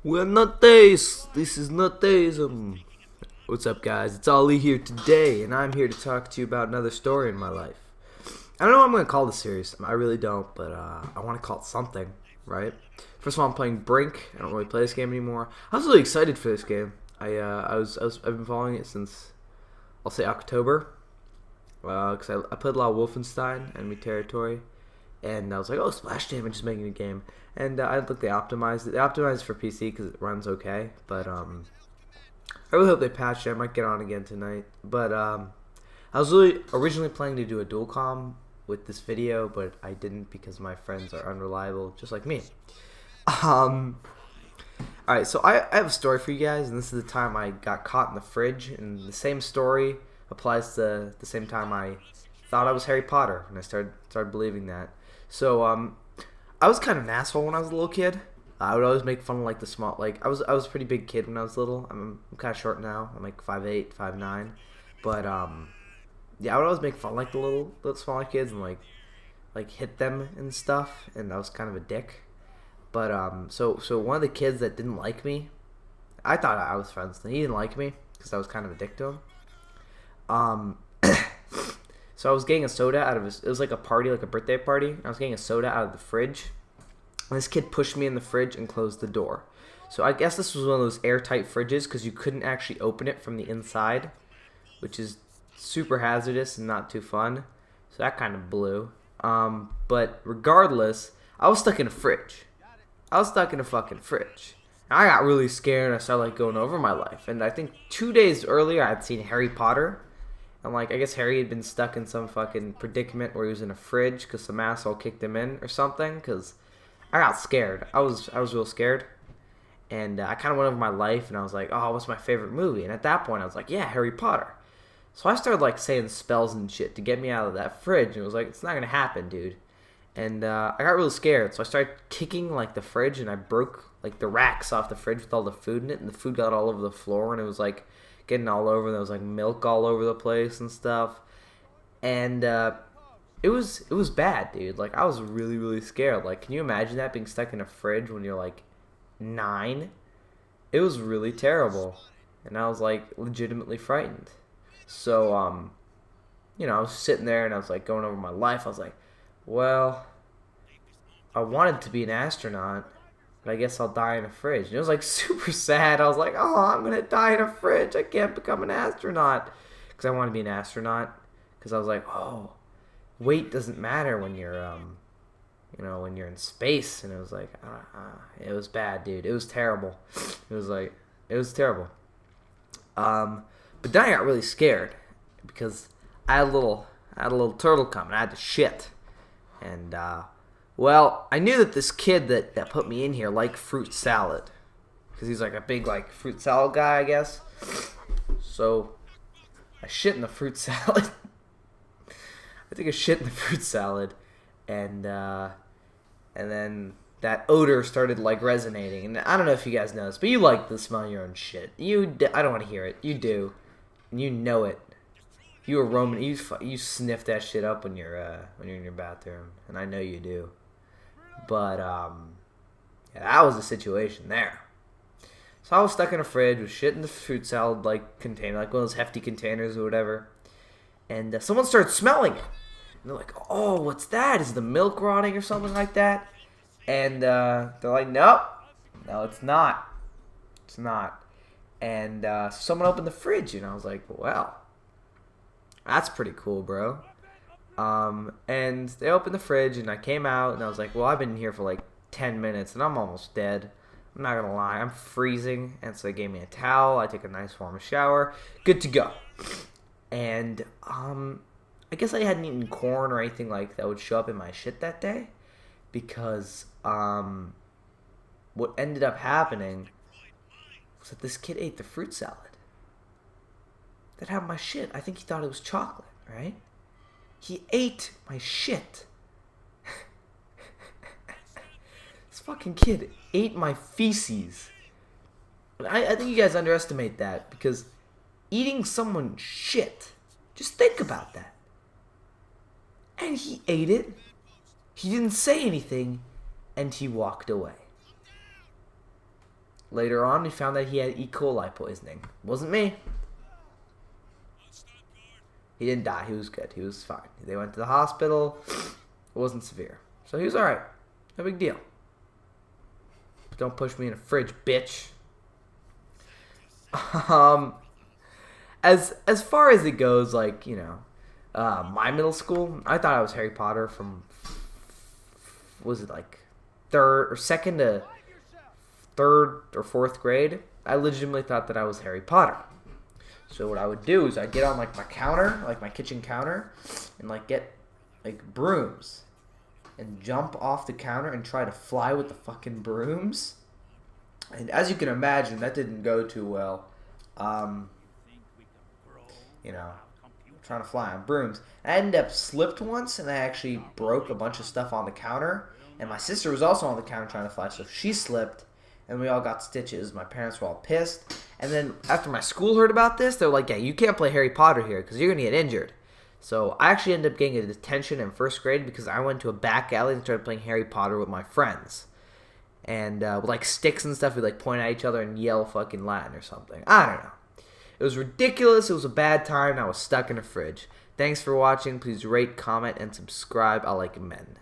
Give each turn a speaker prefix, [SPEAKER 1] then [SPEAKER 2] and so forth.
[SPEAKER 1] We're not days. This is not daysism. What's up, guys? It's Ollie here today, and I'm here to talk to you about another story in my life. I don't know what I'm going to call this series. I really don't, but I want to call it something, right? First of all, I'm playing Brink. I don't really play this game anymore. I was really excited for this game. I've been following it since, I'll say October, because I played a lot of Wolfenstein, Enemy Territory, and I was like, oh, Splash Damage is making a game. And I think they optimized it. They optimized it for PC because it runs okay, but I really hope they patch it. I might get on again tonight. But I was really originally planning to do a dual com with this video, but I didn't because my friends are unreliable, just like me. Alright, so I have a story for you guys, and this is the time I got caught in the fridge, and the same story applies to the same time I thought I was Harry Potter, and I started believing that. So, I was kind of an asshole when I was a little kid. I would always make fun of like the small, like I was a pretty big kid when I was little. I'm kind of short now. I'm like 5'8", 5'9", but yeah, I would always make fun of like the little smaller kids and like hit them and stuff. And I was kind of a dick. But so one of the kids that didn't like me, I thought I was friends. He didn't like me because I was kind of a dick to him. So I was getting a soda out of his, it was like a party, like a birthday party. I was getting a soda out of the fridge. And this kid pushed me in the fridge and closed the door. So I guess this was one of those airtight fridges because you couldn't actually open it from the inside, which is super hazardous and not too fun. So that kind of blew. But regardless, I was stuck in a fridge. I was stuck in a fucking fridge. And I got really scared and I started like going over my life. And I think 2 days earlier I had seen Harry Potter. And like, I guess Harry had been stuck in some fucking predicament where he was in a fridge because some asshole kicked him in or something. Because I got scared. I was real scared. And I kind of went over my life and I was like, oh, what's my favorite movie? And at that point I was like, yeah, Harry Potter. So I started like saying spells and shit to get me out of that fridge. And it was like, it's not going to happen, dude. And I got really scared. So I started kicking like the fridge and I broke like the racks off the fridge with all the food in it. And the food got all over the floor and it was like getting all over. There was like milk all over the place and stuff. And it was bad, dude. Like I was really, really scared. Like, can you imagine that, being stuck in a fridge when you're like 9? It was really terrible. And I was like legitimately frightened. So you know, I was sitting there and I was like going over my life. I was like, well, I wanted to be an astronaut, but I guess I'll die in a fridge. And it was like super sad. I was like, oh, I'm going to die in a fridge. I can't become an astronaut. Because I want to be an astronaut. Because I was like, oh, weight doesn't matter when you're, you know, when you're in space. And it was like, it was bad, dude. It was terrible. It was like, it was terrible. But then I got really scared because I had a little turtle coming. I had to shit. And, well, I knew that this kid that put me in here liked fruit salad. Because he's like a big, like, fruit salad guy, I guess. So, I shit in the fruit salad. I think I shit in the fruit salad. And then that odor started, like, resonating. And I don't know if you guys know this, but you like the smell of your own shit. I don't want to hear it. You do. And you know it. You were Roman. You sniff that shit up when you're in your bathroom, and I know you do. But yeah, that was the situation there. So I was stuck in a fridge with shit in the fruit salad like container, like one of those hefty containers or whatever. And someone started smelling it, and they're like, "Oh, what's that? Is the milk rotting or something like that?" And they're like, "Nope, no, it's not. It's not." And someone opened the fridge, and I was like, "Well, that's pretty cool, bro." And they opened the fridge, and I came out, and I was like, well, I've been in here for like 10 minutes, and I'm almost dead. I'm not gonna lie, I'm freezing. And so they gave me a towel. I took a nice warm shower. Good to go. And I guess I hadn't eaten corn or anything like that would show up in my shit that day, because what ended up happening was that this kid ate the fruit salad that had my shit. I think he thought it was chocolate, right? He ate my shit. This fucking kid ate my feces. I think you guys underestimate that, because eating someone's shit, just think about that. And he ate it. He didn't say anything, and he walked away. Later on, we found that he had E. coli poisoning. Wasn't me. He didn't die. He was good. He was fine. They went to the hospital. It wasn't severe. So he was alright. No big deal. But don't push me in a fridge, bitch. As far as it goes, like, you know, my middle school, I thought I was Harry Potter from, was it like second to third or fourth grade? I legitimately thought that I was Harry Potter. So what I would do is I'd get on like my counter, like my kitchen counter, and like get like brooms and jump off the counter and try to fly with the fucking brooms. And as you can imagine, that didn't go too well. You know, trying to fly on brooms. I ended up slipped once, and I actually broke a bunch of stuff on the counter. And my sister was also on the counter trying to fly, so she slipped, and we all got stitches. My parents were all pissed. And then after my school heard about this, they were like, yeah, you can't play Harry Potter here because you're going to get injured. So I actually ended up getting a detention in first grade because I went to a back alley and started playing Harry Potter with my friends. And with like sticks and stuff, we'd like point at each other and yell fucking Latin or something. I don't know. It was ridiculous. It was a bad time. And I was stuck in a fridge. Thanks for watching. Please rate, comment, and subscribe. I like men.